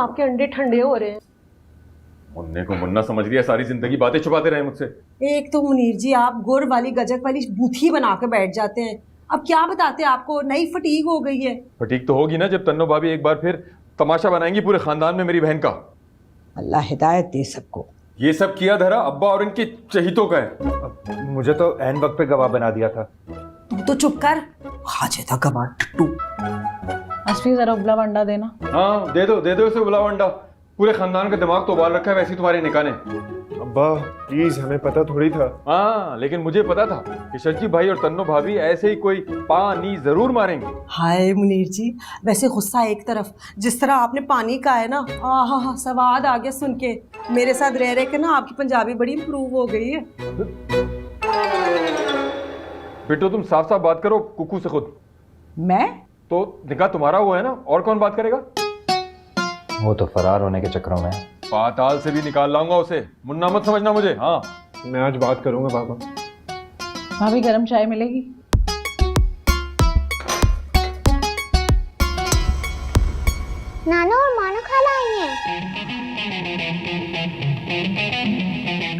आपके अंडे ठंडे हो रहे हैं। मुन्ने को मुन्ना समझ लिया, सारी जिंदगी बातें छुपाते रहे मुझसे। एक तो मुनीर जी आप गुर वाली गजक वाली बूथी बना के बैठ जाते हैं। अब क्या बताते हैं आपको, नई फटीक हो गई है। फटीक तो होगी ना जब तन्नो भाभी एक बार फिर तमाशा बनाएंगी पूरे खानदान में मेरी बहन का। अल्लाह हिदायत दे सबको। ये सब किया धरा अब्बा और इनके चहितों का है। मुझे तो ऐन वक्त पे गवाह बना दिया था। तू तो चुप कर, खाजे था गवार टट्टू। असफी जरा उबला अंडा देना। हाँ दे दो उसे बुलाओ अंडा। पूरे खानदान का दिमाग तो उबाल रखा है वैसे तुम्हारे निकाह ने। अब्बा प्लीज, हमें पता थोड़ी था। हाँ लेकिन मुझे पता था कि शर्जी भाई और तन्नो भाभी ऐसे ही कोई पानी जरूर मारेंगे। हाय मुनीर जी, वैसे गुस्सा एक तरफ, जिस तरह आपने पानी का है ना, आहा स्वाद आ गया सुन के। मेरे साथ रह रहे के ना आपकी पंजाबी बड़ी इम्प्रूव हो गई है। बेटो तुम साफ साफ बात करो कुकू से खुद। मैं तो निकाह तुम्हारा हुआ है ना, और कौन बात करेगा? वो तो फरार होने के चक्करों में। पाताल से भी निकाल लाऊंगा उसे, मुन्ना मत समझना मुझे। हाँ मैं आज बात करूंगा पापा। भाभी गरम चाय मिलेगी? नाना और मानो खाला आई हैं।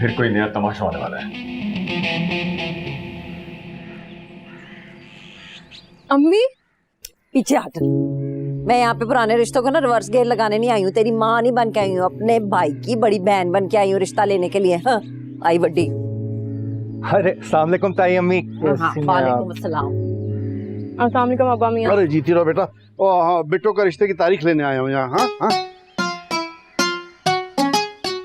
फिर कोई नया तमाशा होने वाला है। अम्मी पीछे हट। मैं यहाँ पे पुराने रिश्तों को ना रिवर्स गेयर लगाने नहीं आई हूँ। तेरी माँ नहीं बन के आई हूँ, अपने भाई की बड़ी बहन बन के आई हूँ रिश्ता लेने के लिए। हाँ आई बड्डी। अरे अस्सलाम वालेकुम ताई अम्मी। वालेकुम अस्सलाम। अस्सलाम वालेकुम अब्बा मियां। अरे जीती रहो बेटा। ओ हाँ, बिट्टो का रिश्ते की तारीख लेने आया हूँ यहाँ। हाँ हाँ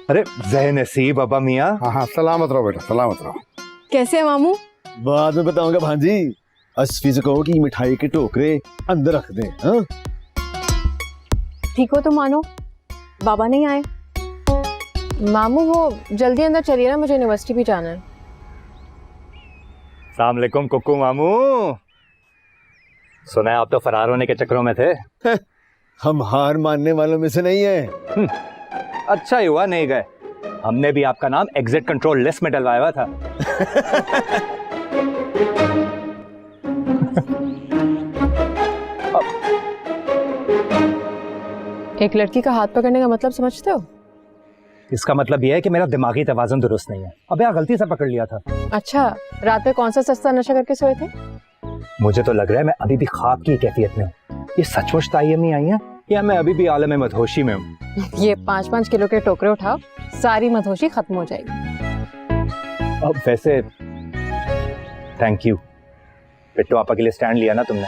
अरे जय नसीब अब्बा मियाँ। हाँ हाँ, सलामत रहो बेटा, सलामत रहो। कैसे है मामू? बाद में बताऊंगा भांजी। असफी से कहो कि मिठाई के टोकरे अंदर रख दे। हाँ ठीक हो तो मानो, बाबा नहीं आए? मामू वो जल्दी अंदर चलिए ना, मुझे यूनिवर्सिटी भी जाना है। अस्सलाम वालेकुम कुकू मामू। सुना है आप तो फरार होने के चक्करों में थे। हम हार मानने वालों में से नहीं है। अच्छा ही हुआ नहीं गए, हमने भी आपका नाम एग्जिट कंट्रोल लिस्ट में डलवाया हुआ था। एक लड़की का हाथ पकड़ने का मतलब समझते हो? इसका मतलब यह है कि मेरा दिमागी तवाज़ुन दुरुस्त नहीं है। अब यार गलती से पकड़ लिया था। अच्छा, रात में कौन सा सस्ता नशा करके सोए थे? मुझे तो लग रहा है मैं अभी भी ख्वाब की कैफियत में हूँ। ये सचमुच ताई अम्मी आई हैं या मैं अभी भी आलम मदहोशी में हूँ? ये 5-5 किलो के टोकरे उठाओ, सारी मदहोशी खत्म हो जाएगी। अब वैसे थैंक यू बिट्टू आपा के लिए स्टैंड लिया ना तुमने।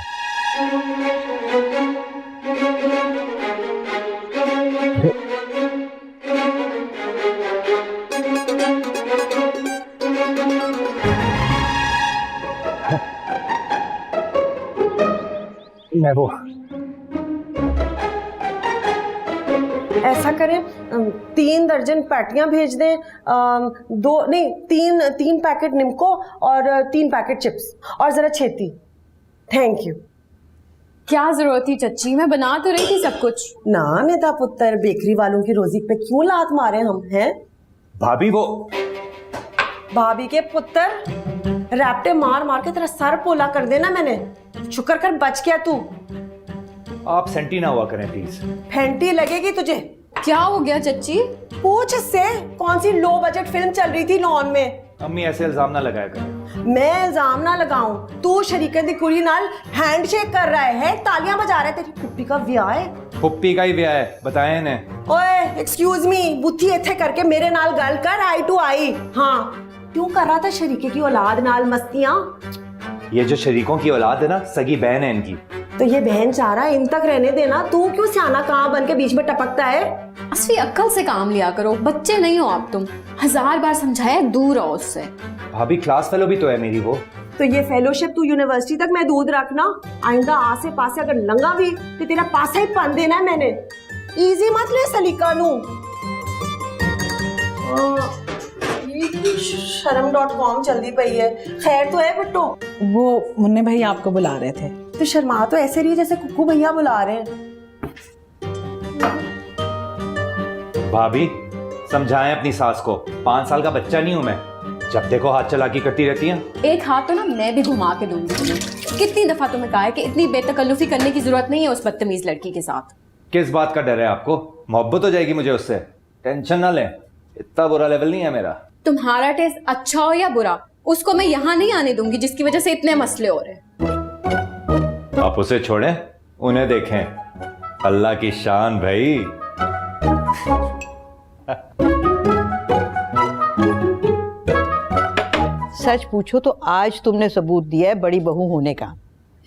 मैं वो ऐसा करें, 3 दर्जन पैटियां भेज दें। 3 पैकेट निम्को और 3 पैकेट चिप्स, और जरा छेती। Thank you. क्या जरूरत थी चच्ची, मैं बना तो रही थी सब कुछ। ना नेता पुत्र, बेकरी वालों की रोजी पे क्यों लात मारे हम हैं? भाभी वो भाभी के पुत्र, रैप्टे मार मार के तेरा सर पोला कर देना मैंने। शुक्र कर बच गया तू। आप सेंटी ना हुआ करें प्लीज। फेंटी लगेगी तुझे। क्या हो गया चच्ची? पूछ इससे, कौन सी लो बजट फिल्म चल रही थी लॉन में? अम्मी ऐसे इल्जाम ना लगाया करें। मैं इल्जाम ना लगाऊं, तू शरीके दी कुड़ी नाल हैंडशेक कर रहा है, तालियां बजा रहा है। तेरी पुप्पी का ब्याह है। पुप्पी का ही ब्याह है, बताएं इन्हें। ओए एक्सक्यूज मी, बुद्धि इत्थे करके मेरे नाल गल कर, आई टू आई। हाँ क्यों कर रहा था शरीके की औलाद नाल मस्तियां? ये जो शरीकों की औलाद है ना, सगी बहन है इनकी। तो ये बहन चाह रहा है, इन तक रहने देना। तू क्यों सियाना कहाँ बन के बीच में टपकता है? असफी अक्ल से काम लिया करो, बच्चे नहीं हो आप तुम। 1000 बार समझाया, दूर रहो उससे। भाभी क्लास फेलो भी तो है मेरी वो। तो ये फेलोशिप तू यूनिवर्सिटी तक मैं दूध रखना। आइंदा आसे पासे अगर लंगा भी तो तेरा पासा ही पन देना है मैंने। इजी मत ले सलीका नू। शर्म.com चलती पई है। खैर तो है बिट्टो? वो मुन्ने भाई आपको बुला रहे थे। तो शर्मा तो ऐसे रही है जैसे कुक्कू भैया बुला रहे हैं। भाभी समझाएं अपनी सास को, 5 साल का बच्चा नहीं हूं मैं। जब देखो हाथ चलाकी करती रहती हैं। एक हाथ तो ना मैं भी घुमा के दूंगी तुम्हें। कितनी दफा तुम्हें कहा है कि इतनी बेतकल्लुफी करने की जरूरत नहीं है उस बदतमीज लड़की के साथ। किस बात का डर है आपको? मोहब्बत हो जाएगी मुझे उससे, टेंशन ना लें, इतना बुरा लेवल नहीं है मेरा। तुम्हारा टेस्ट अच्छा हो या बुरा, उसको मैं यहाँ नहीं आने दूंगी जिसकी वजह से इतने मसले हो रहे हैं। आप उसे छोड़ें, उन्हें देखें। अल्लाह की शान भाई। सच पूछो तो आज तुमने सबूत दिया है बड़ी बहू होने का।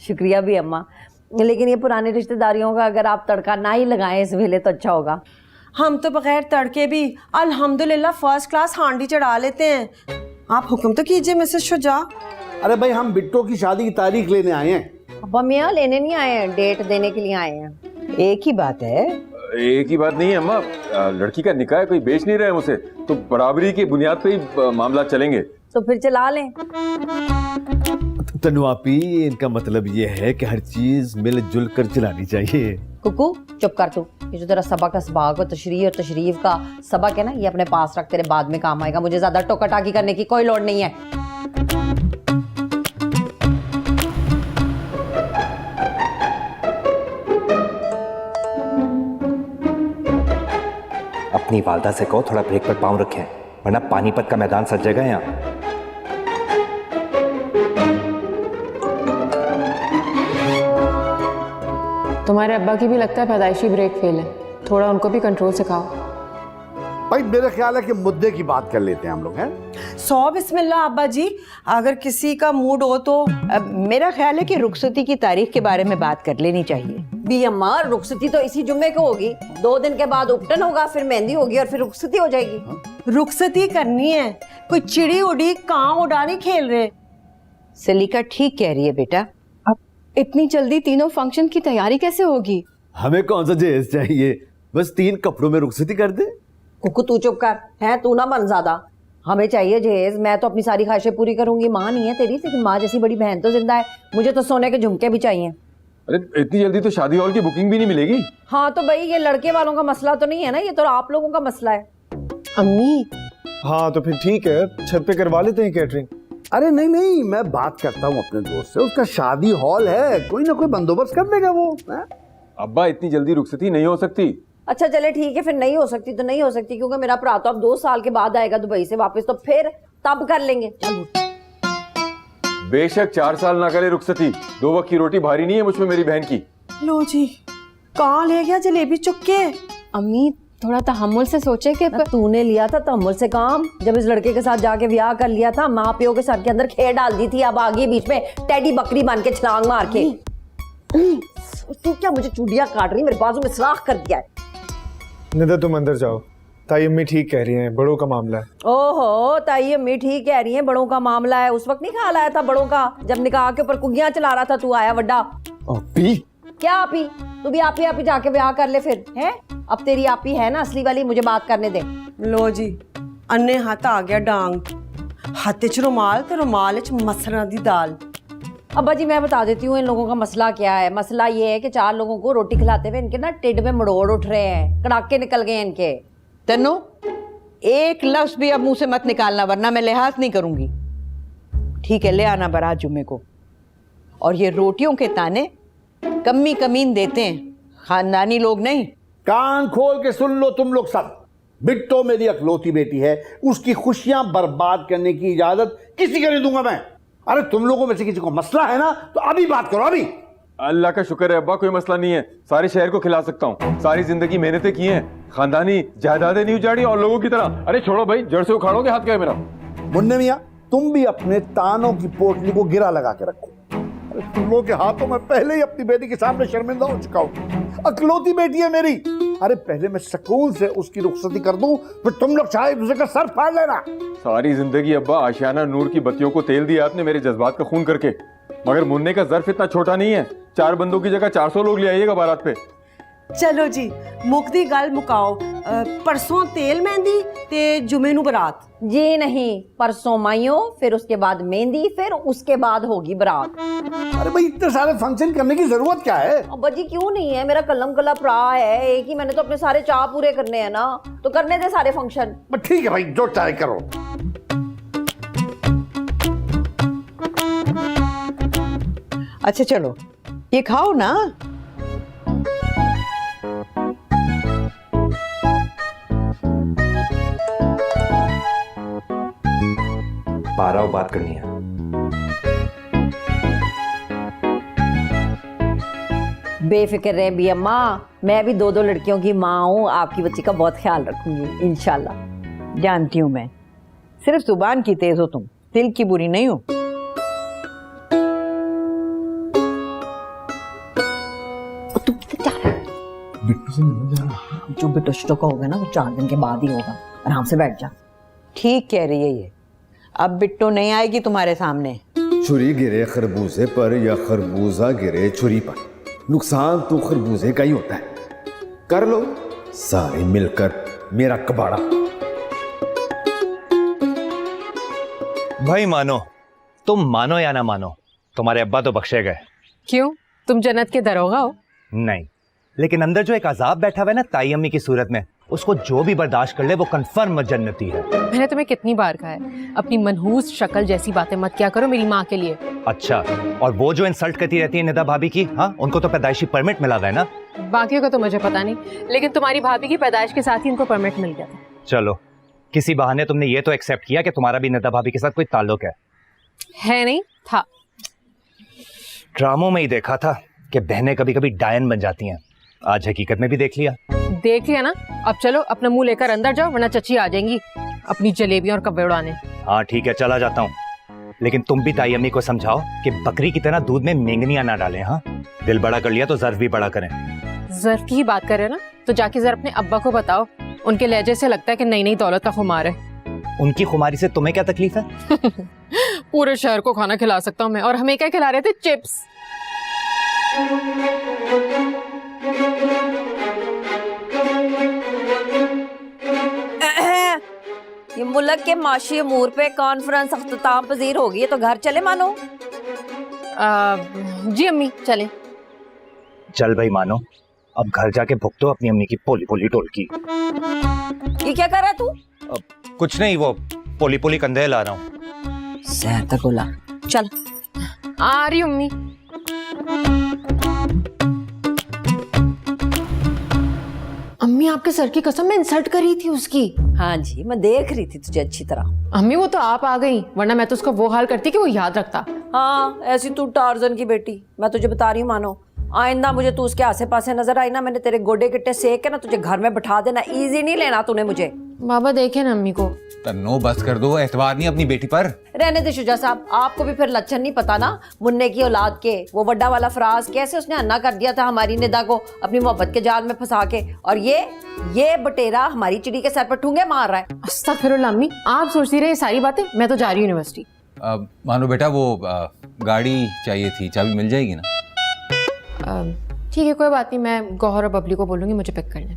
शुक्रिया भी अम्मा, लेकिन ये पुरानी रिश्तेदारियों का अगर आप तड़का ना ही लगाएं इस वेले तो अच्छा होगा। हम तो बगैर तड़के भी अल्हम्दुलिल्लाह फर्स्ट क्लास हांडी चढ़ा लेते हैं। आप हुक्म तो कीजिए मिसेस शुजा। अरे भाई हम बिट्टो की शादी की तारीख लेने आए हैं। अब हम यहाँ लेने नहीं आए हैं, डेट देने के लिए आए हैं। एक ही बात है। एक ही बात नहीं है अम्मा, लड़की का निकाह है, कोई बेच नहीं रहे हम उसे, तो बराबरी की बुनियाद पे ही मामला चलेंगे। तो फिर चला लें। तन्नू आपी, इनका मतलब ये है कि हर चीज मिलजुल कर चलानी चाहिए। कुकू चुप कर तू। ये जो तेरा सबक असबाक और तशरीफ का सबक है ना, ये अपने पास रख, तेरे बाद में काम आएगा। मुझे ज्यादा टोका टाकी करने की कोई लोड़ नहीं है। अपनी वालदा से कहो थोड़ा ब्रेक पर पाँव रखें, वरना पानीपत का मैदान सज जाएगा यहाँ। तुम्हारे अब्बा की भी लगता है पैदाइशी ब्रेक फेल है, थोड़ा उनको भी कंट्रोल सिखाओ। भाई मेरा ख्याल है कि मुद्दे की बात कर लेते हैं हम लोग, हैं? 100 बिस्मिल्लाह अब्बा जी, अगर किसी का मूड हो तो। मेरा ख्याल है कि रुखसती की तारीख के बारे में बात कर लेनी चाहिए। भी अम्मा, रुखसती तो इसी जुम्मे को होगी, 2 दिन के बाद उपटन होगा, फिर मेहंदी होगी और फिर रुखसती हो जाएगी। रुखसती करनी है, कोई चिड़ी उड़ी कांव उड़ानी खेल रहे। सलीका ठीक कह रही है बेटा। इतनी जल्दी तीनों फंक्शन की तैयारी कैसे होगी? हमें कौन सा जहेज चाहिए, बस 3 कपड़ों में रुखसती कर दे। कुकू तू चुप कर, है तू ना बन ज्यादा। हमें चाहिए जहेज, मैं तो अपनी सारी ख्वाहिशें पूरी करूंगी। माँ नहीं है तेरी, लेकिन माँ जैसी बड़ी बहन तो जिंदा है। मुझे तो सोने के झुमके भी चाहिए। अरे इतनी जल्दी तो शादी हॉल की बुकिंग भी नहीं मिलेगी। हाँ तो भाई ये लड़के वालों का मसला तो नहीं है ना, ये तो आप लोगों का मसला है। अम्मी, हाँ तो फिर ठीक है, छत पे करवा लेते हैं कैटरिंग। अरे नहीं नहीं, मैं बात करता हूँ अपने दोस्त से, उसका शादी हॉल है, कोई ना कोई बंदोबस्त कर देगा वो, है? अब्बा इतनी जल्दी रुखसती नहीं हो सकती। अच्छा चले ठीक है, फिर नहीं हो सकती तो नहीं हो सकती, क्योंकि मेरा भरा तो अब 2 साल के बाद आएगा दुबई से वापस, तो फिर तब कर लेंगे। चलो बेशक 4 साल ना करे रुखसती, 2 वक्त की रोटी भारी नहीं है मुझ पे मेरी बहन की। लो जी, कहाँ ले गया जलेबी चुक्के? अम्मी थोड़ा तहम्मुल से सोचे कि तूने लिया था तहम्मुल से काम, जब इस लड़के के साथ जाके ब्याह कर लिया था, माँ प्यो के सर के अंदर खेर डाल दी थी, अब आ गई बीच में टेडी बकरी बन के छलांग मार के। तू क्या मुझे चूड़ियां काट रही, मेरे बाजू में सुराख कर दिया है। निदा तुम अंदर जाओ, ताई अम्मी ठीक कह रही हैं, बड़ों का मामला है। ओहो, ताई अम्मी ठीक कह रही हैं, बड़ों का मामला है। उस वक्त नहीं ख्याल आया था बड़ों का, जब निकाह के ऊपर कुगियां चला रहा था, तू आया वड्डा। क्या आपी, तू भी आपी जाके ब्याह कर ले फिर, हैं? अब तेरी आपी है ना असली वाली, मुझे बात करने दे। लो जी, अन्ने हाथ आ गया डांग, हाथे च रुमाल ते रुमाल च मसरा दी दाल। अब्बा जी मैं बता देती हूँ इन लोगों का मसला क्या है। मसला ये है कि 4 लोगों को रोटी खिलाते हुए इनके ना टिड में मड़ोड़ उठ रहे हैं, कड़ाके निकल गए इनके। तन्नू, एक लफ्ज भी अब मुंह से मत निकालना, वरना मैं लिहाज नहीं करूंगी। ठीक है, ले आना बारात जुम्मे को। और ये रोटियों के ताने कमी कमीन देते हैं, खानदानी लोग नहीं। कान खोल के सुन लो तुम लोग सब, बिट्टो मेरी अकलौती बेटी है, उसकी खुशियां बर्बाद करने की इजाजत किसी को नहीं दूंगा मैं। अरे तुम लोगों में से किसी को मसला है ना तो अभी बात करो, अभी। अल्लाह का शुक्र है अब्बा, कोई मसला नहीं है, सारे शहर को खिला सकता हूँ। सारी जिंदगी मेहनतें की हैं, खानदानी जायदादें नहीं उजाड़ी और लोगों की तरह। अरे छोड़ो भाई, जड़ से उखाड़ोगे हाथ क्या है मेरा। मुन्ने मियां, तुम भी अपने तानों की पोटली को गिरा लगा के रखो। अरे तुम लोगों के हाथों में पहले ही अपनी बेटी के सामने शर्मिंदा हो चुका हूँ। अकलौती बेटी है मेरी। अरे पहले मैं सुकून से उसकी रुखसती कर दूं, फिर तुम लोग चाहे दूसरे का सर फाड़ लेना। सारी जिंदगी अब्बा आशियाना नूर की बत्तियों को तेल दिया आपने मेरे जज्बात का खून करके, मगर मुन्ने का ज़र्फ इतना छोटा नहीं है। 4 बंदों की जगह 400 लोग ले आइएगा बारात पे। चलो जी, मुकदी गल मुकाओ। परसों तेल मेहंदी ते जुमे नू बरात। जी नहीं, परसों माइयो, फिर उसके बाद मेहंदी, फिर उसके बाद होगी बरात। अरे भाई इतने सारे फंक्शन करने की जरूरत क्या है? अब्बा जी क्यों नहीं है, मेरा कलम कला प्रा है एक ही, मैंने तो अपने सारे चाह पूरे करने हैं ना, तो करने दे सारे फंक्शन। ठीक है भाई, जो चाहे करो। अच्छा चलो, ये खाओ ना। बारह और बात करनी है। बेफिक्र रहे भी अम्मा, मैं भी दो लड़कियों की माँ हूँ, आपकी बच्ची का बहुत ख्याल रखूंगी इंशाल्लाह। जानती हूँ मैं, सिर्फ जुबान की तेज हो तुम, दिल की बुरी नहीं हो। तुम कितने जा रहे हो? बिट्टू से मिलने जा रहा हूं। जो बिट्टो शिट्टो का होगा ना वो 4 दिन के बाद ही होगा, आराम से बैठ जा। ठीक कह रही है ये, अब बिट्टो नहीं आएगी तुम्हारे सामने। छुरी गिरे खरबूजे पर या खरबूजा गिरे छुरी पर, नुकसान तो खरबूजे का ही होता है। कर लो सारे मिलकर मेरा कबाड़ा। भाई मानो, तुम मानो या ना मानो, तुम्हारे अब्बा तो बख्शे गए। क्यों, तुम जन्नत के दरोगा हो? नहीं, लेकिन अंदर जो एक अजाब बैठा हुआ है ना ताई अम्मी की सूरत में, उसको जो भी बर्दाश्त कर ले वो कंफर्म जन्नती है। मैंने तुम्हें कितनी बार कहा है अपनी मनहूस शक्ल जैसी बातें मत किया करो मेरी माँ के लिए। अच्छा, और वो जो इंसल्ट करती रहती है निदा भाभी की, हाँ, उनको तो पैदाइशी परमिट मिला हुआ है ना। बाकियों का तो मुझे पता नहीं, लेकिन तुम्हारी भाभी की पैदाइश के साथ ही उनको परमिट मिल गया था। चलो, किसी बहाने तुमने ये तो एक्सेप्ट किया कि तुम्हारा भी निदा भाभी के साथ कोई ताल्लुक है नहीं था। ड्रामों में ही देखा था कि बहनें कभी कभी डायन बन जाती हैं, आज हकीकत में भी देख लिया ना। अब चलो अपना मुंह लेकर अंदर जाओ, वरना चची आ जाएंगी अपनी जलेबियां और कब्बे उड़ाने। हाँ ठीक है, चला जाता हूँ, लेकिन तुम भी ताई अम्मी को समझाओ कि बकरी की तरह दूध में मेंगनियां ना डालें। हाँ, दिल बड़ा कर लिया तो ज़र्फ भी बड़ा करें। ज़र्फ की ही बात कर रहे हो ना, तो जाके जरा अपने अब्बा को बताओ, उनके लहजे से लगता है कि नई नई दौलत का खुमार है। उनकी खुमारी से तुम्हें क्या तकलीफ है? पूरे शहर को खाना खिला सकता हूँ मैं, और हमें क्या खिला रहे थे? चिप्स। ये मुल्क के माशी अमूर पे कॉन्फ्रेंस अख्ताम पजीर होगी है, तो घर चले मानो। जी अम्मी चले। चल भाई मानो, अब घर जाके भुगतो अपनी अम्मी की पोली पोली टोलकी। ये क्या कर रहा है तू? कुछ नहीं, वो पोली पोली कंधे ला रहा हूँ। सैर तक बोला, चल। आ रही अम्मी। अम्मी आपके सर की कसम, मैं इंसल्ट कर रही थी उसकी। हाँ जी, मैं देख रही थी तुझे अच्छी तरह। अम्मी वो तो आप आ गई, वरना मैं तो उसका वो हाल करती कि वो याद रखता। हाँ, ऐसी तू टार्जन की बेटी, मैं तुझे बता रही हूँ मानो, आइंदा मुझे तू उसके आसे पासे नजर आई ना, मैंने तेरे गोडे गिट्टे सेक के ना तुझे घर में बैठा देना। इजी नहीं लेना तूने मुझे। बाबा देखे ना अम्मी को। तन्नो बस कर दो, एतबार नहीं अपनी बेटी पर। रहने दे शुजा साहब, आपको भी फिर लक्षण नहीं पता ना मुन्ने की औलाद के। वो बड़ा वाला फराज कैसे उसने अन्ना कर दिया था हमारी निदा को अपनी मोहब्बत के जाल में फंसा के, और ये बटेरा हमारी चिड़ी के सर पर ठूंगे मार रहा है। अस्तगफिरुल्लाह अम्मी, आप सोचती रहे ये सारी बातें, मैं तो जा रही हूँ यूनिवर्सिटी। मानो बेटा, वो गाड़ी चाहिए थी, चाबी मिल जाएगी ना? ठीक है, कोई बात नहीं, मैं गौहर और बबली को बोलूंगी मुझे पिक करने।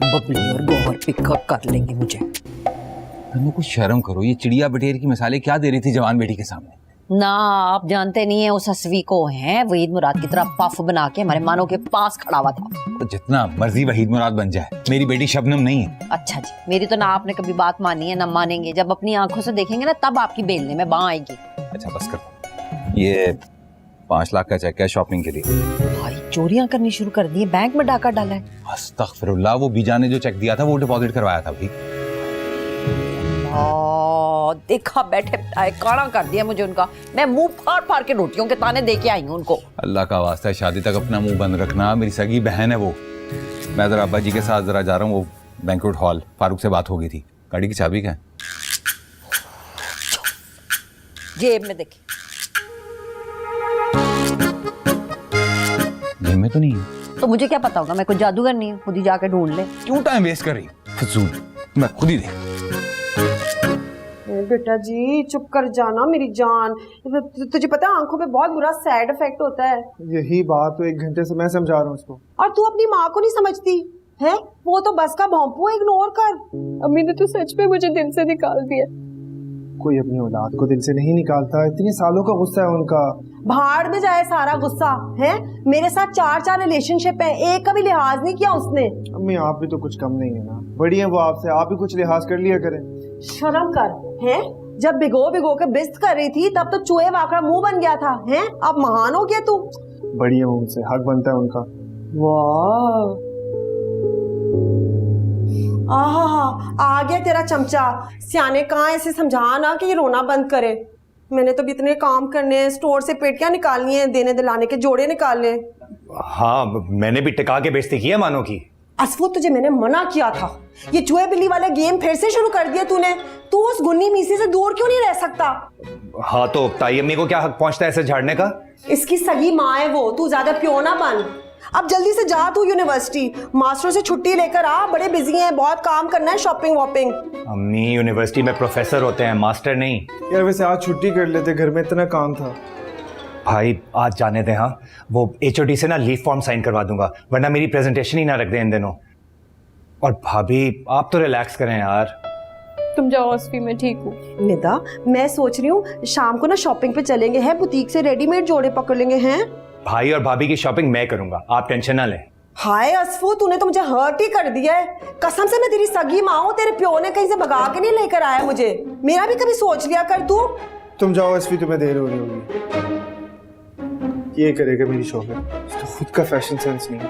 बबली और गौहर पिक कर लेंगे मुझे। तन्नो कुछ शर्म करो, ये चिड़िया बटेर की मिसालें क्या दे रही थी जवान बेटी के सामने? ना, आप जानते नहीं है उस हसवी को, है वहीद मुराद की तरह पफ बना के हमारे मानो के पास खड़ा हुआ था। तो जितना मर्जी वहीद मुराद बन जाए, मेरी बेटी शबनम नहीं है। अच्छा जी, मेरी तो ना आपने कभी बात मानी है ना मानेंगे। जब अपनी आंखों से देखेंगे ना तब आपकी बेलने में बाँ आएगी। अच्छा बस कर, ये 5 लाख का चेक है शॉपिंग के लिए। भाई चोरियां करनी शुरू कर दी है, बैंक में डाका डाला है। अस्तगफिरुल्लाह, वो बीजा ने जो चेक दिया था वो डिपॉजिट करवाया था भाई। देखा बैठे बिठाए काड़ा कर दिया मुझे उनका। मैं मुंह फाड़ फाड़ के रोटियों के ताने दे के आई हूँ उनको। अल्लाह का वास्ता है, शादी तक अपना मुंह बंद रखना, मेरी सगी बहन है वो। मैं जरा अब्बा जी के साथ जरा जा रहा हूँ, वो बैंक्वेट हॉल, फारूक से बात हो गई थी। गाड़ी की चाबी क्या है? जेब में देखी। जेब में तो नहीं है। तो मुझे क्या पता होगा, मैं कोई जादूगर नहीं हूँ, खुद ही जाके ढूंढ ले। क्यों टाइम वेस्ट कर रही, फजूल, मैं खुद ही देख। बेटा जी चुप कर जाना मेरी जान, तुझे पता है आंखों पे बहुत बुरा साइड इफेक्ट होता है। यही बात तो 1 घंटे से मैं समझा रहा हूँ उसको। और तू अपनी माँ को नहीं समझती है, वो तो बस का भोंपू, इग्नोर कर। अम्मी ने तो सच में मुझे दिल से निकाल दिया। कोई अपनी औलाद को दिल से नहीं निकालता, इतने सालों का गुस्सा है उनका। भाड़ में जाए सारा गुस्सा है। मेरे साथ 4 रिलेशनशिप है, एक का भी लिहाज नहीं किया उसने। अम्मी आप भी तो कुछ कम नहीं है ना, बड़ी है वो आपसे, आप भी कुछ लिहाज कर लिया करें। शर्म कर, है जब भिगो के बिस्त कर रही थी तब तो चूहे वाकड़ा मुंह बन गया था, हैं अब महान हो गया तू। बड़ी है वो उनसे, हक बनता है उनका। वाह, आहा, आ गया तेरा चमचा। सियाने कहाँ ऐसे समझा ना कि ये रोना बंद करे। मैंने तो भी इतने काम करने हैं, स्टोर से पेटियां निकालनी है, देने दिलाने के जोड़े निकालने। हाँ, मैंने भी टिका के बेइज्जती की है मानो की। असफू, तुझे मैंने मना किया था। ये चूहे बिल्ली वाले गेम फिर से शुरू कर दिया तूने। तू उस गुन्नी मीसी से दूर क्यों नहीं रह सकता? हाँ, तो ताई अम्मी को क्या हक पहुंचता है ऐसे झाड़ने का? इसकी सगी माँ है वो, तू ज्यादा प्यो ना बन। अब जल्दी से जा तू यूनिवर्सिटी, मास्टरों से छुट्टी लेकर आ, बड़े बिजी हैं, बहुत काम करना है, शॉपिंग वॉपिंग। अम्मी यूनिवर्सिटी में प्रोफेसर होते हैं, मास्टर नहीं। यार वैसे आज छुट्टी कर लेते, घर में इतना काम था। भाई आज जाने दे। हाँ, वो HOD से ना लीव फॉर्म साइन करवा दूंगा, वरना मेरी प्रेजेंटेशन ही ना रख दे इन दिनों। और भाभी आप तो रिलैक्स करें यार। तुम जाओ अस्फी, मैं ठीक हूँ। निदा, मैं सोच रही हूँ शाम को ना शॉपिंग पे चलेंगे हैं, बुटीक से रेडीमेड जोड़े पकड़ लेंगे हैं। भाई और भाभी की शॉपिंग मैं करूंगा, आप टेंशन ना लें। हाय असफू, तूने तो मुझे हर्ट ही कर दिया है। कसम से मैं तेरी सगी माँ हूँ, तेरे प्यो ने कहीं से भगा के नहीं लेकर आया मुझे। मेरा भी कभी सोच लिया कर तू। तुम जाओ असफी, तुम्हें देर हो रही होगी। ये करेगा मेरी शॉपिंग, तो खुद का फैशन सेंस नहीं है।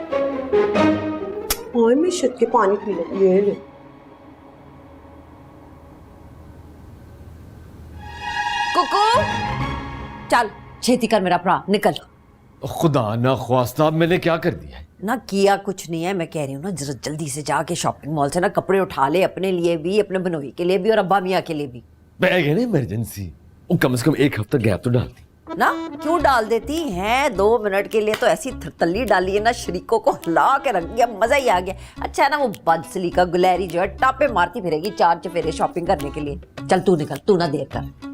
और मैं शत के पानी पी ले, ये ले। कुकू, चल छेती कर मेरा भरा, निकल। खुदा ना ख्वास्ता, अब मैंने क्या कर दिया? ना किया कुछ नहीं है, मैं कह रही हूँ ना जरा जल्दी से जाके शॉपिंग मॉल से ना कपड़े उठा ले, अपने लिए भी, अपने बनोई के लिए भी और अब्बा मियाँ के लिए भी। बैग है ना इमरजेंसी, कम से कम एक हफ्ता गैप तो डालती ना। क्यों डाल देती हैं? 2 मिनट के लिए तो ऐसी थरतल्ली डाली है ना, शरीकों को हिला के रख दिया, मजा ही आ गया। अच्छा है ना, वो बदसली का गुलैरी जो है टापे मारती फिरेगी 4 चफेरे शॉपिंग करने के लिए। चल तू निकल, तू ना देर कर।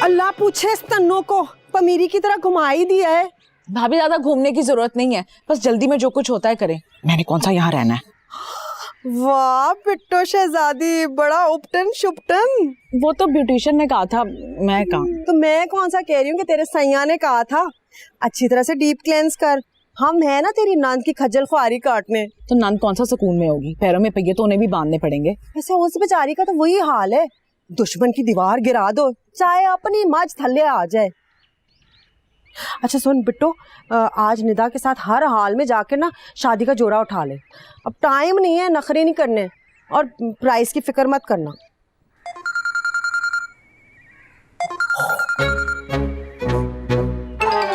अल्लाह पूछे इस तन्नों को, पमीरी की तरह घुमा ही दिया है। भाभी ज्यादा घूमने की जरूरत नहीं है, बस जल्दी में जो कुछ होता है करें। मैंने कौन सा यहाँ रहना है। वाह पिट्टो शहजादी, बड़ा उपटन शुपटन। वो तो ब्यूटिशियन ने कहा था, मैं कहा। तो मैं कौन सा कह रही हूँ कि तेरे सैया ने कहा था। अच्छी तरह से डीप क्लेंस कर, हम है ना तेरी नंद की खज्जल ख्वारी काटने। तो नंद कौन सा सुकून में होगी, पैरों में पहिए तो उन्हें भी बांधने पड़ेंगे। वैसे उस बेचारी का तो वही हाल है, दुश्मन की दीवार गिरा दो चाहे अपनी मझ थल्ले आ जाए। अच्छा सुन बिट्टो, आज निदा के साथ हर हाल में जाकर ना शादी का जोड़ा उठा ले। अब टाइम नहीं है, नखरे नहीं करने, और प्राइस की फिक्र मत करना।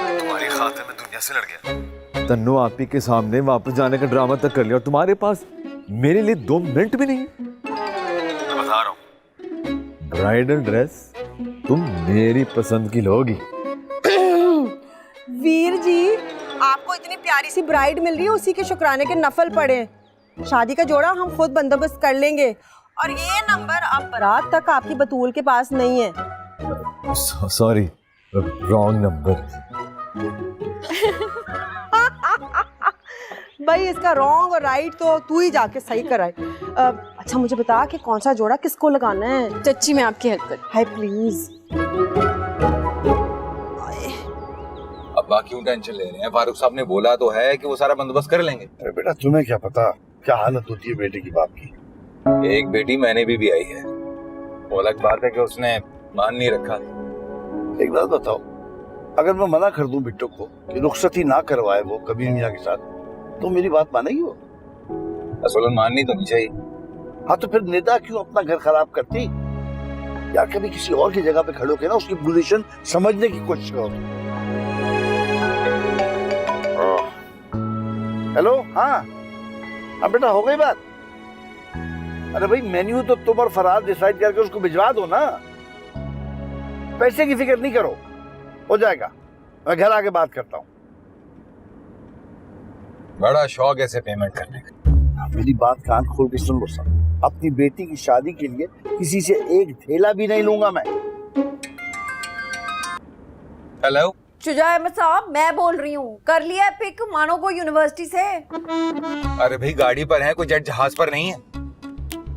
तुम्हारी खातिर मैं दुनिया से लड़ गया। तन्नो आपी के सामने वापस जाने का ड्रामा तक कर लिया, और तुम्हारे पास मेरे लिए 2 मिनट भी नहीं। मैं बता रहा हूँ, ब्राइडल ड्रेस तुम मेरी पसंद की लोगी। वीर जी, आपको इतनी प्यारी सी ब्राइड मिल रही है, उसी के शुक्राने के नफल पड़े। शादी का जोड़ा हम खुद बंदोबस्त कर लेंगे, और ये नंबर अब बारात तक आपकी बतूल के पास नहीं है। Sorry, wrong number. भाई इसका रॉन्ग और राइट तो तू ही जाके सही कराए। अच्छा मुझे बता कि कौन सा जोड़ा किसको लगाना है। चच्ची मैं आपकी हेल्प कर। हाय प्लीज। अब्बा क्यों टेंशन ले रहे हैं? फारूक साहब ने बोला तो है कि वो सारा बंदोबस्त कर लेंगे। अरे बेटा तुम्हें क्या पता क्या हालत होती है बेटे की बाप की। एक बेटी मैंने भी आई है, वो अलग बात है कि उसने मान नहीं रखा। एक बात बताओ, अगर मैं मना कर दूं बिट्टू को कि रुखसती ना करवाए वो कबीर मियां के साथ, तो मेरी बात मानेगी वो? असल माननी तो नहीं चाहिए। हाँ तो फिर निदा क्यों अपना घर खराब करती? या कभी किसी और की जगह पे खड़े होकर ना उसकी पोजीशन समझने की कोशिश करो। हेलो, हाँ बेटा हो गई बात? अरे भाई मेन्यू तो तुम और फराज डिसाइड करके उसको भिजवा दो ना, पैसे की फिक्र नहीं करो, हो जाएगा। मैं घर आके बात करता हूँ। बड़ा शौक है इसे पेमेंट करने का। मेरी बात कान खोल के सुन लो सब, अपनी बेटी की शादी के लिए किसी से एक थैला भी नहीं लूंगा मैं। हेलो शुजा अहमद साहब, मैं बोल रही हूँ, कर लिया पिक मानो को यूनिवर्सिटी से। अरे भाई गाड़ी पर है, कोई जेट जहाज पर नहीं है।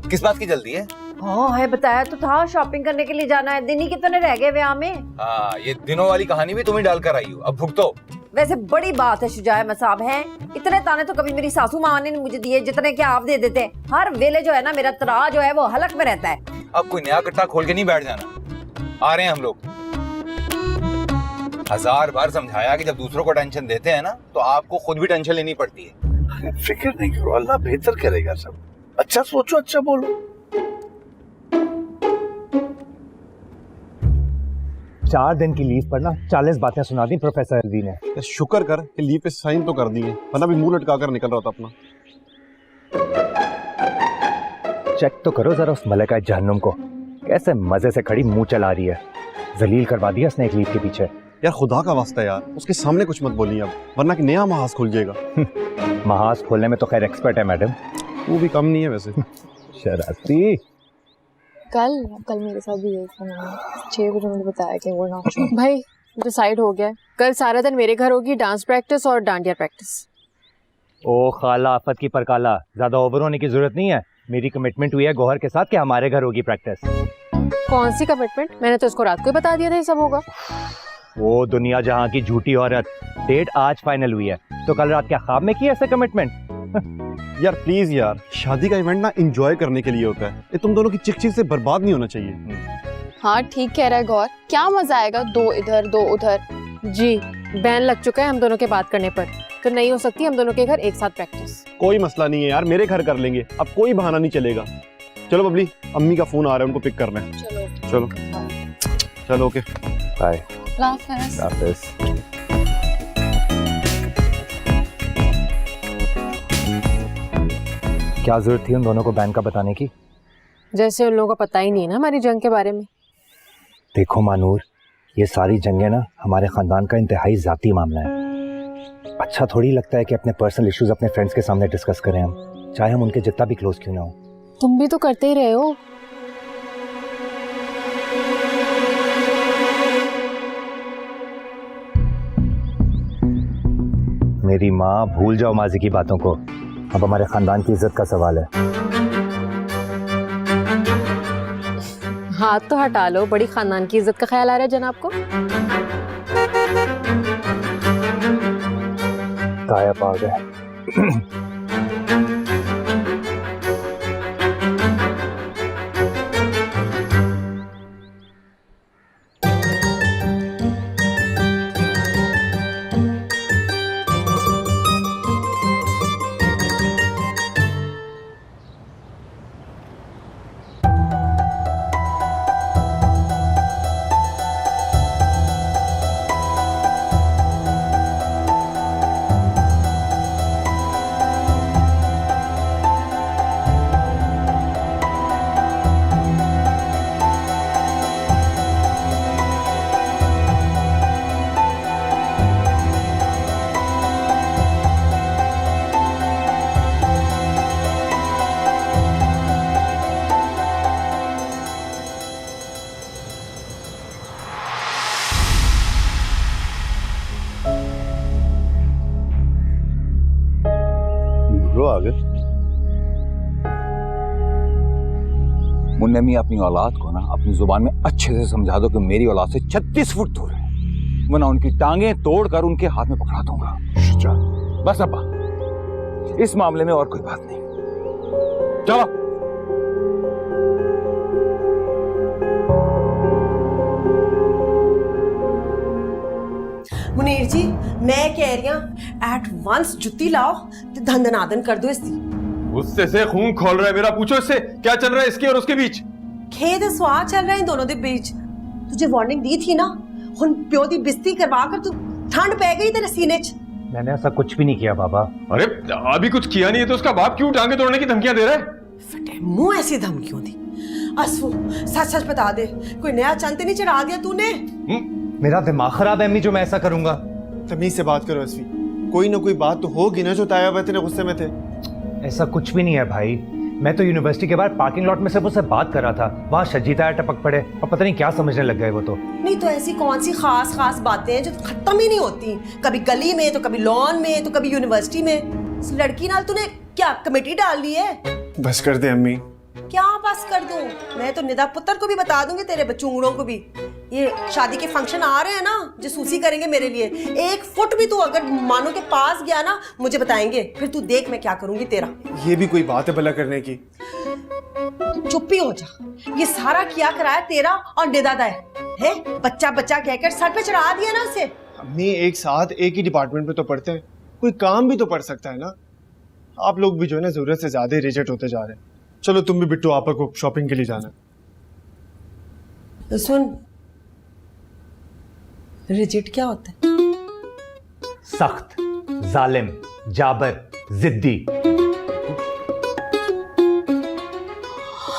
किस बात की जल्दी है? हाँ है, बताया तो था शॉपिंग करने के लिए जाना है। दिन ही कितने रह गए ब्याह में। हाँ, ये दिनों वाली कहानी भी तुम ही डाल कर आई हो, अब भुगतो। वैसे बड़ी बात है शुजाए मसाब हैं, इतने ताने तो कभी मेरी सासू माँ ने मुझे दिए जितने कि आप दे देते हैं। हर वेले जो है ना मेरा तरा जो है वो हलक में रहता है। अब कोई नया कट्टा खोल के नहीं बैठ जाना, आ रहे हैं हम लोग। 1000 बार समझाया कि जब दूसरों को टेंशन देते हैं ना तो आपको खुद भी टेंशन लेनी पड़ती है। फिक्र नहीं करो, अल्लाह बेहतर करेगा सब। अच्छा सोचो, अच्छा बोलो। 4 दिन की लीव पर ना 40 बातें सुना दी प्रोफेसर अली ने। शुक्र कर कि लीव पे साइन तो कर दिए, वरना भी मुंह लटका कर निकल रहा था अपना। चेक तो करो जरा उस मलका जहन्नुम को, कैसे मजे से खड़ी मुंह चला रही है। जलील करवा दिया उसने एक लीव के पीछे। यार खुदा का वास्ता यार, उसके सामने कुछ मत बोलिए अब, वरना कि नया महाज खुल जाएगा। महाज खोलने में तो खैर एक्सपर्ट है मैडम। वो भी कम नहीं है वैसे। शरारती। कल मेरे साथ भी यही था, 6 बजे मुझे बताया कि वो नाच भाई डिसाइड हो गया है। कल सारा दिन मेरे घर होगी डांस प्रैक्टिस और डांडिया प्रैक्टिस। ओ खाला आफत की परकाला, ज्यादा ओवर होने की जरूरत नहीं है। मेरी कमिटमेंट हुई है गौहर के साथ कि हमारे घर होगी प्रैक्टिस। कौन सी कमिटमेंट? मैंने तो इसको रात को ही बता दिया था ये सब होगा। वो दुनिया जहाँ की झूठी औरत, डेट आज फाइनल हुई है तो कल रात क्या ख्वाब में की ऐसे कमिटमेंट? यार प्लीज यार, शादी का इवेंट ना एंजॉय करने के लिए होता है, ये तुम दोनों की चिक चिक से बर्बाद नहीं होना चाहिए। हाँ ठीक कह रहा है गौर, क्या मजा आएगा 2 इधर 2 उधर। जी बैन लग चुका है हम दोनों के बात करने पर, तो नहीं हो सकती हम दोनों के घर एक साथ प्रैक्टिस। कोई मसला नहीं है यार, मेरे घर कर लेंगे, अब कोई बहाना नहीं चलेगा। चलो बबली, अम्मी का फोन आ रहा है, उनको पिक करना है। चलो चलो ओके बाय। क्या जरूरत थी उन दोनों को बैन का बताने की? जैसे उन लोगों को पता ही नहीं ना हमारी जंग के बारे में। देखो मानूर, ये सारी जंगें ना हमारे खानदान का इंतहाई जाती मामला है। अच्छा थोड़ी लगता है कि अपने पर्सनल इश्यूज अपने फ्रेंड्स के सामने डिस्कस करें हम, चाहे हम उनके जितना भी क्लोज क्यों ना हो। तुम भी तो करते ही रहे हो। मेरी माँ, भूल जाओ माजी की बातों को, अब हमारे खानदान की इज्जत का सवाल है। हाथ तो हटा लो, बड़ी खानदान की इज्जत का ख्याल आ रहा है जनाब को। काया पा गए। मुन्ने मियां अपनी औलाद को ना अपनी जुबान में अच्छे से समझा दो कि मेरी औलाद से 36 फुट दूर है, वरना उनकी टांगें तोड़कर उनके हाथ में पकड़ा दूंगा। बस अब्बा, इस मामले में और कोई बात नहीं। चलो। मुनीर जी, मैं कह रही हूं एट वंस जुत्ती लाओ ते धंधनादन कर दो इसकी। गुस्से से खून खोल रहा है मेरा, पूछो इससे क्या चल रहा है इसके और उसके बीच। खेद स्वाद चल रहा है इन दोनों के बीच। तुझे वार्निंग दी थी ना, हुन प्यो दी बिस्ती करवा कर तू ठंड पै गई तेरे सीने च। मैंने ऐसा कुछ भी नहीं किया बाबा। अरे अभी कुछ किया नहीं है तो उसका बाप क्यों टांगे तोड़ने की धमकियां दे रहा है? फटे मुंह ऐसी धमकियों दी। असफू सच सच बता दे, कोई नया चंद नहीं चढ़ा दिया तूने? मेरा दिमाग खराब है अम्मी जो मैं ऐसा करूंगा। तमीज से बात करो असफी, कोई ना कोई बात तो होगी ना जो ताया हुए इतने गुस्से में थे। ऐसा कुछ भी नहीं है भाई, मैं तो यूनिवर्सिटी के बाहर पार्किंग लॉट में सिर्फ उससे बात कर रहा था, वहाँ शजीता टपक पड़े और पता नहीं क्या समझने लग गए वो तो। नहीं तो ऐसी कौन सी खास खास बातें हैं जो खत्म ही नहीं होती, कभी गली में तो कभी लॉन में तो कभी यूनिवर्सिटी में। इस लड़की नाल तूने क्या कमेटी डाल ली है? बस कर दे अम्मी। क्या बस कर दूं? मैं तो निदा पुत्र को भी बता दूंगी, तेरे बचूंगड़ों को भी। ये शादी के फंक्शन आ रहे हैं ना, जासूसी करेंगे मेरे लिए। 1 फुट भी तू अगर मानो के पास गया ना, मुझे बताएंगे, फिर तू देख मैं क्या करूंगी तेरा। ये भी कोई बात है भला करने की? चुप ही हो जा। ये सारा किया कराया तेरा और निदादा है? बच्चा बच्चा कहकर सर पे चढ़ा दिया ना उसे। अम्मी एक साथ एक ही डिपार्टमेंट में तो पढ़ते हैं, कोई काम भी तो पढ़ सकता है ना। आप लोग भी जो है ना जरूरत से ज्यादा रिजेक्ट होते जा रहे हैं। चलो तुम भी बिट्टू आपा को शॉपिंग के लिए जाना। तो सुन, रिजेक्ट क्या होता है? सख्त, जालिम, जाबर, जिद्दी।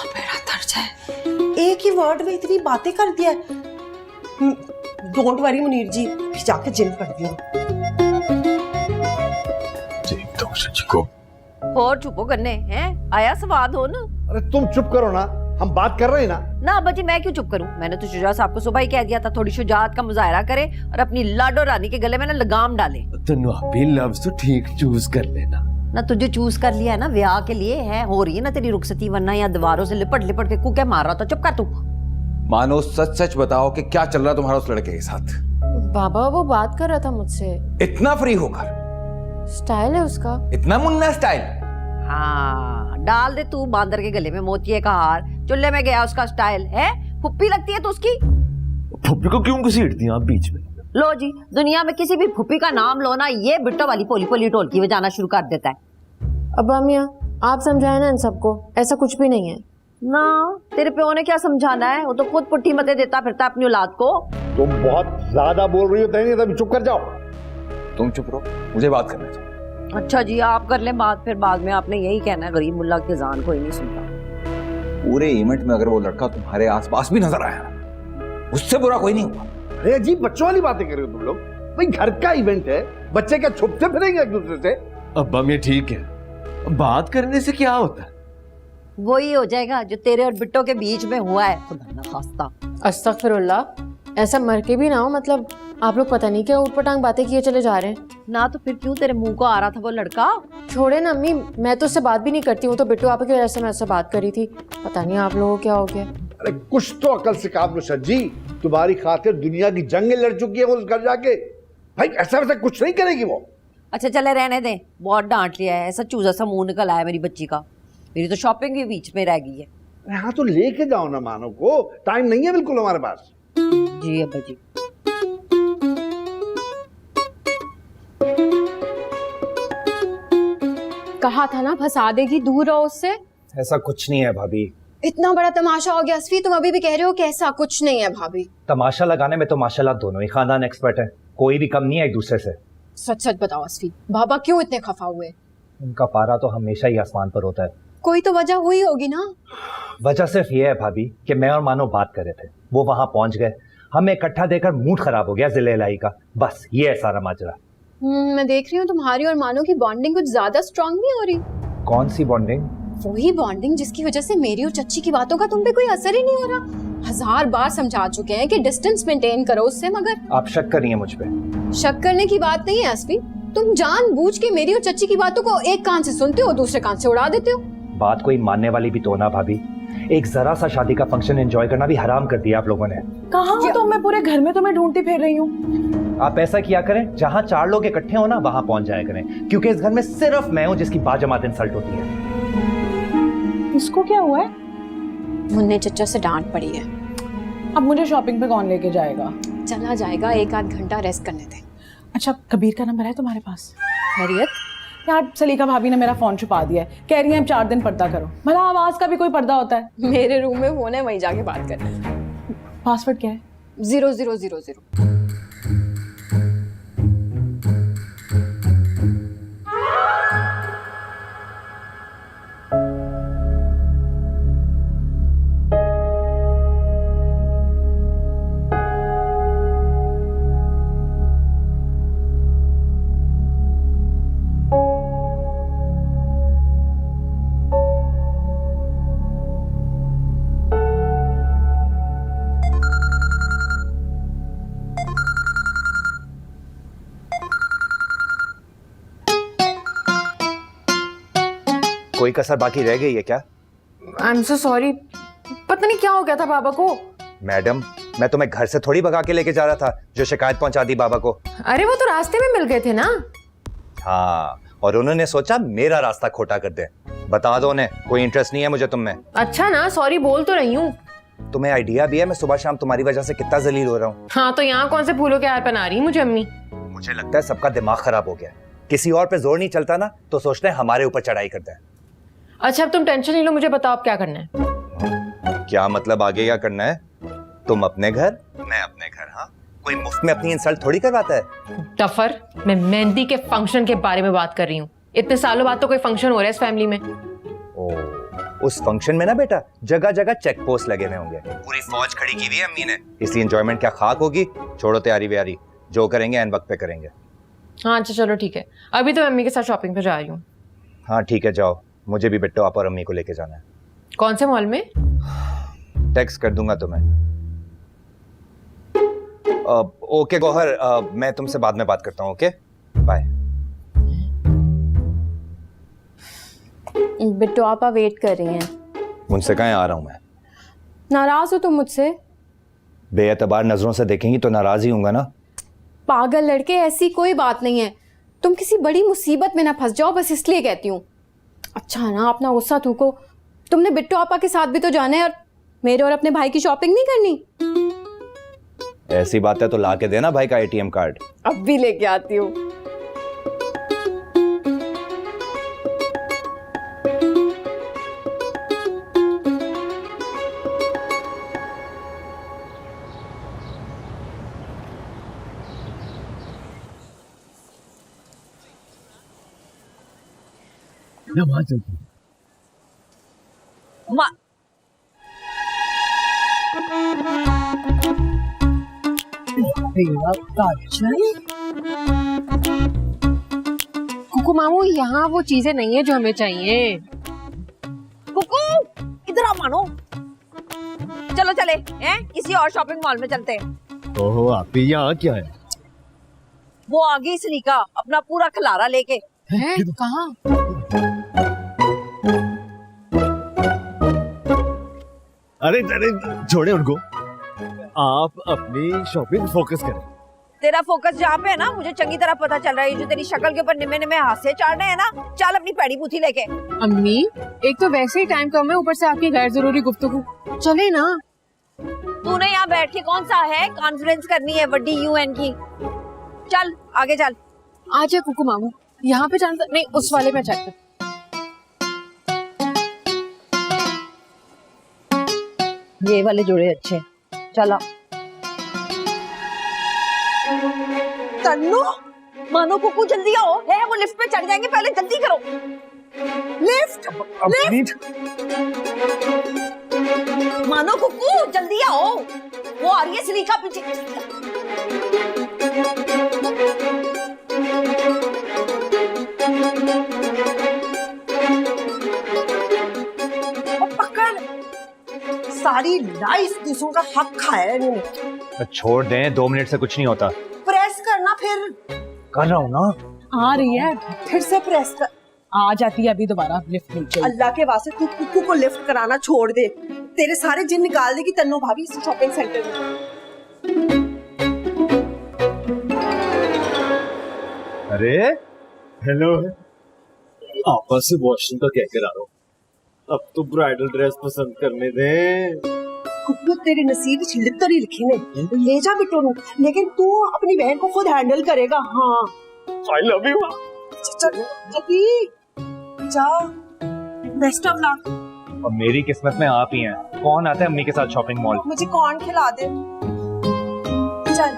मेरा दर्द है। एक ही वर्ड में इतनी बातें कर दिया है। डोंट वरी मुनीर जी, फिर जाके जिन पड़ दिया। और चुपो करने हैं, आया स्वाद हो ना। अरे तुम चुप करो ना, हम बात कर रहे हैं ना। ना अब्बा जी, मैं क्यों चुप करूं? मैंने तो शुजा साहब को सुबह ही कह दिया था थोड़ी शुजात का मुजाहरा करे और अपनी लाडो रानी के गले में ना लगाम डाले। तन्नू आपी लफ्ज तो ठीक चूज कर लेना ना। तुझे चूज कर लिया है ना, ब्याह के लिए है, हो रही है ना तेरी रुखसती, वरना यहाँ दीवारों से लिपट लिपट के कुके मार रहा था। चुप कर तू। मानो सच सच बताओ कि क्या चल रहा है तुम्हारा उस लड़के के साथ? बाबा वो बात कर रहा था मुझसे। इतना फ्री होकर? स्टाइल है उसका, इतना मुन्ना स्टाइल। हाँ, डाल दे तू बांदर के गले में मोतिये का हार। चुल्ले में गया उसका स्टाइल है। फुप्पी लगती है तो उसकी। फुप्पी को क्यों घसीटती हैं आप बीच में? लो जी, दुनिया में किसी भी फुप्पी का नाम लो ना, ये बिट्टो वाली पोली पोली ढोलकी बजाना शुरू कर देता है। अब्बा मियाँ आप समझाए ना इन सबको, ऐसा कुछ भी नहीं है ना। तेरे प्यो ने क्या समझाना है? वो तो खुद पुट्ठी मते देता फिरता अपनी औलाद को। तुम बहुत ज्यादा बोल रही हो, तभी चुप कर जाओ। तुम चुप रहो, मुझे बात करना चाहिए। अच्छा जी, आप कर लें बात, फिर बाद में आपने यही कहना है गरीब मुल्ला के जान कोई नहीं सुनता। पूरे इवेंट में अगर वो लड़का तुम्हारे आसपास भी नजर आया, उससे बुरा कोई नहीं हुआ। अरे अजीब बच्चों वाली बातें कर रहे हो तुम लोग। भाई घर का इवेंट है, बच्चे क्या छुपते फिरेंगे एक दूसरे से? अब्बा मैं ठीक है, बात करने से क्या होता है? वही हो जाएगा जो तेरे और बिट्टो के बीच में हुआ है, खुदा ना खास्ता। अस्तगफिरुल्लाह, ऐसा मर के भी ना हो। मतलब आप लोग पता नहीं क्या ऊटपटांग बातें किए चले जा रहे हैं ना। तो फिर क्यों तेरे मुंह को आ रहा था वो लड़का? छोड़े ना अम्मी, मैं तो उससे बात भी नहीं करती हूँ, तो बिट्टू आप की वजह से मैं उससे बात करी थी। पता नहीं आप लोगों को क्या हो गया। अरे कुछ तो अकल सिखा दो सज्जी, तुम्हारी खातिर दुनिया की जंग लड़ चुकी है वो उस घर जाके। भाई ऐसा वैसा कुछ नहीं करेगी वो। अच्छा चले रहने दे, बहुत डांट लिया है। ऐसा चूजा सा मुंह निकल आया मेरी बच्ची का। मेरी तो शॉपिंग भी बीच में रह गई है। हाँ तो लेके जाओ ना मानो को, टाइम नहीं है बिल्कुल हमारे पास। जी अब्बा जी। कहा था ना फंसा देगी, दूर रहो उससे। ऐसा कुछ नहीं है भाभी। इतना बड़ा तमाशा हो गया असफी, तुम अभी भी कह रहे हो कि ऐसा कुछ नहीं है भाभी। तमाशा लगाने में तो माशाल्लाह दोनों ही खानदान एक्सपर्ट है, कोई भी कम नहीं है एक दूसरे से। सच सच बताओ असफी, बाबा क्यों इतने खफा हुए? उनका पारा तो हमेशा ही आसमान पर होता है। कोई तो वजह हुई होगी ना। वजह सिर्फ ये है भाभी कि मैं और मानो बात कर रहे थे, वो वहां पहुंच गए, हमें इकट्ठा देखकर मूड खराब हो गया जिले इलाही का। बस ये है सारा माजरा। मैं देख रही हूँ तुम्हारी और मानो की बॉन्डिंग कुछ ज्यादा स्ट्रांग नहीं हो रही। कौन सी बॉन्डिंग? वही बॉन्डिंग जिसकी वजह से मेरी और चच्ची की बातों का तुम पे कोई असर ही नहीं हो रहा। 1000 बार समझा चुके हैं कि डिस्टेंस मेंटेन करो उससे, मगर आप शक कर रही हैं मुझ पे? शक करने की बात नहीं है असफी, तुम जानबूझ के मेरी और चच्ची की बातों को एक कान से सुनते हो, दूसरे कान से उड़ा देते हो। बात कोई मानने वाली भी तो ना भाभी। एक जरा सा शादी का फंक्शन एंजॉय करना भी हराम कर दिया आप लोगों ने। कहाँ हो तुम? मैं पूरे घर में तुम्हें ढूंढती फिर रही हूँ। आप ऐसा किया करें, जहाँ 4 लोग इकट्ठे हो ना वहां पहुंच जाया करें, क्योंकि इस घर में सिर्फ मैं हूँ जिसकी बाजमात इंसल्ट होती है। इसको क्या हुआ है? मुन्ने चच्चा से डांट पड़ी है। अब मुझे शॉपिंग पे कौन लेके जाएगा? चला जाएगा, 1 आध घंटा रेस्ट करने दे। अच्छा कबीर का नंबर है तुम्हारे पास? खैरियत? यार सलीका भाभी ने मेरा फोन छुपा दिया है, कह रही है अब 4 दिन पर्दा करो। भला आवाज का भी कोई पर्दा होता है? मेरे रूम में फोन है, वहीं जाके बात कर। पासवर्ड क्या है? 0000। कोई कसर बाकी रह गई है क्या? आई एम सो सॉरी, पता नहीं क्या हो गया था बाबा को। मैडम मैं तुम्हें घर से थोड़ी भगा के लेके जा रहा था जो शिकायत पहुंचा दी बाबा को। अरे वो तो रास्ते में मिल गए थे ना। हाँ, और उन्होंने सोचा मेरा रास्ता खोटा कर दे। बता दो उन्हें, कोई इंटरेस्ट नहीं है मुझे तुम में। अच्छा ना, सॉरी बोल तो रही हूँ। तुम्हें आइडिया भी है मैं सुबह शाम तुम्हारी वजह से कितना जलील हो रहा हूँ। हाँ तो यहाँ कौन से फूलों के हार पहना रही मुझे अम्मी? मुझे लगता है सबका दिमाग खराब हो गया। किसी और पे जोर नहीं चलता ना तो सोचते हैं हमारे ऊपर चढ़ाई करते हैं। अच्छा अब तुम टेंशन नहीं लो, मुझे बताओ अब क्या करना है। क्या मतलब आगे क्या करना है? तुम अपने घर, मैं अपने घर। हाँ, कोई मुफ्त में अपनी इंसल्ट थोड़ी करवाता है। टफर, मैं मेहंदी के फंक्शन के बारे में बात कर रही हूँ। इतने सालों बाद तो कोई फंक्शन हो रहा है इस फैमिली में। उस फंक्शन में ना बेटा जगह जगह चेक पोस्ट लगे हुए होंगे, पूरी फौज खड़ी की हुई है अम्मी ने, इसलिए एंजॉयमेंट क्या खाक होगी। छोड़ो तैयारी व्यारी, जो करेंगे एन वक्त पे करेंगे। हाँ अच्छा चलो ठीक है, अभी तो मैं अम्मी के साथ शॉपिंग पे जा रही हूँ। हाँ ठीक है जाओ, मुझे भी बिट्टो आप और अम्मी को लेके जाना है। कौन से मॉल में? टेक्स्ट कर दूंगा तुम्हें। ओके गौहर, मैं तुमसे बाद में बात करता हूँ। Okay bye. बिट्टू आपा वेट कर रही हैं। उनसे कहाँ आ रहा हूँ मैं? नाराज हो तुम मुझसे? बेएतबार नजरों से देखेंगी तो नाराज ही होऊंगा ना। पागल लड़के, ऐसी कोई बात नहीं है। तुम किसी बड़ी मुसीबत में ना फंस जाओ, बस इसलिए कहती हूँ। अच्छा ना, अपना गुस्सा थूको। तुमने बिट्टू आपा के साथ भी तो जाना है और मेरे और अपने भाई की शॉपिंग नहीं करनी? ऐसी बात है तो ला के देना भाई का एटीएम कार्ड। अब भी लेके आती हूँ। वहां चलते हैं। कुकू मामू, यहाँ वो चीजें नहीं है जो हमें चाहिए। कुकू इधर आ मानो, चलो चले हैं किसी और शॉपिंग मॉल में चलते हैं। ओहो आप यहाँ क्या है? वो आ गई सलीका अपना पूरा खलारा लेके। हैं? कहाँ? अरे अरे छोड़े उनको, आप अपनी शॉपिंग फोकस करें। तेरा फोकस जहाँ पे है ना, मुझे चंगी तरह पता चल रहा है। जो तेरी शक्ल के ऊपर निमे निमे हासे चाड़ रहे हैं ना, चल अपनी पैड़ी बूथी लेके। अम्मी एक तो वैसे ही टाइम कम है, ऊपर से आपकी गैर जरूरी गुफ्तगू। चले ना। तूने यहाँ बैठ के कौन सा है कॉन्फ्रेंस करनी है बड़ी यूएन की? चल आगे चल। आजा कुकू मामू, यहाँ पे जाना नहीं, उस वाले पे चलते। ये वाले जोड़े अच्छे, चला। तन्नू मानो कुकू जल्दी आओ, है वो लिफ्ट पे चढ़ जाएंगे, पहले जल्दी करो। लिफ्ट लिफ्ट मानो कुकू जल्दी आओ, वो आ रही है सलीका पीछे। पकड़, सारी लाइफ दूसरों का हक खाया है इन्होंने। छोड़ दें, 2 मिनट से कुछ नहीं होता। प्रेस करना फिर। कर रहा हूँ ना। आ रही है, फिर से प्रेस कर। आ जाती है अभी दोबारा लिफ्ट मिल जाएगी। अल्लाह के वास्ते तू कुकू को लिफ्ट कराना छोड़ दे, तेरे सारे जिन निकाल देगी तन्नो भाभी इस शॉपिंग सेंटर में। अरे हेलो, आपस से वॉशरूम का कहकर आ रहा हूँ। अब तो ब्राइडल ड्रेस पसंद करने दे। कुकू तेरे नसीब छिलतर ही लिखे ने, ले जा बिट्टू नु, लेकिन तू अपनी बहन को खुद हैंडल करेगा। हाँ आई लव यू। चल जा, बेस्ट ऑफ लक। और मेरी किस्मत में आप ही हैं। कौन आता है अम्मी के साथ शॉपिंग मॉल? मुझे कौन खिला दे। चल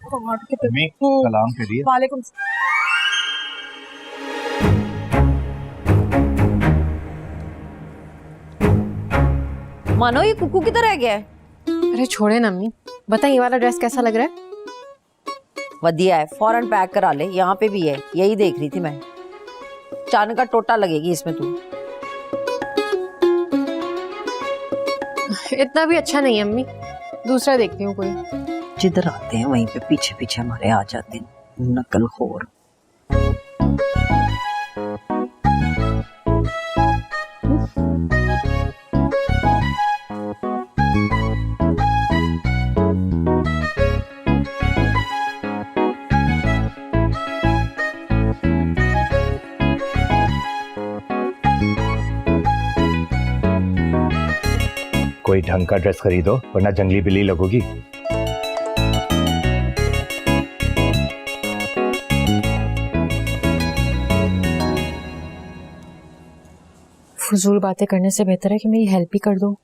अम्मी सलाम करिए। वालेकुम। मानो ये कुकू किधर रह गया है? अरे छोड़े ना अम्मी, बता ये वाला ड्रेस कैसा लग रहा है? वधिया है, फौरन पैक करा ले। यहाँ पे भी है, यही देख रही थी मैं। चांद का टोटा लगेगी इसमें तू। इतना भी अच्छा नहीं है अम्मी, दूसरा देखती हूँ कोई। जिधर आते हैं वहीं पे पीछे पीछे हमारे आ जाते हैं, नकलखोर। कोई ढंग का ड्रेस खरीदो वरना जंगली बिल्ली लगोगी। फजूल बातें करने से बेहतर है कि मेरी हेल्प ही कर दो।